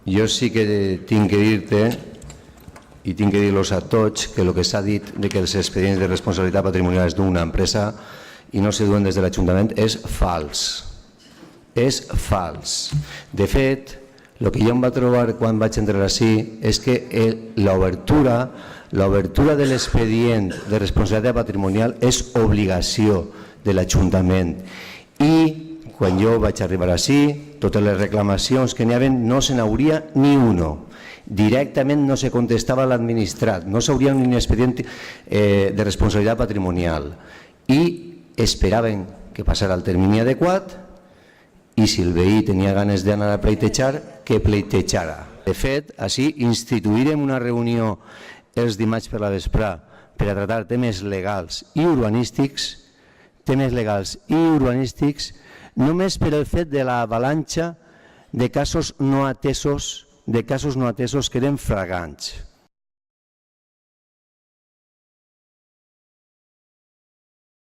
Jo sí que tinc que dir-te, i tinc que dir-los a tots, que el que s'ha dit de que els expedients de responsabilitat patrimonial és d'una empresa i no se duen des de l'Ajuntament és fals. És fals. De fet, el que jo em va trobar quan vaig entrar ací és que l'obertura de l'expedient de responsabilitat patrimonial és obligació de l'Ajuntament. I quan jo vaig arribar ací, totes les reclamacions que n'hi havia no se n'hauria ni uno. Directament no se contestava a l'administrat, no s'hauria un expedient de responsabilitat patrimonial. I esperaven que passara el termini adequat i si el veí tenia ganes d'anar a pleitejar, que pleitejara. De fet, així instituirem una reunió els dimarts per la vesprà per a tractar temes legals i urbanístics, només per el fet de l'avalanxa de casos no atesos que eren flagrants.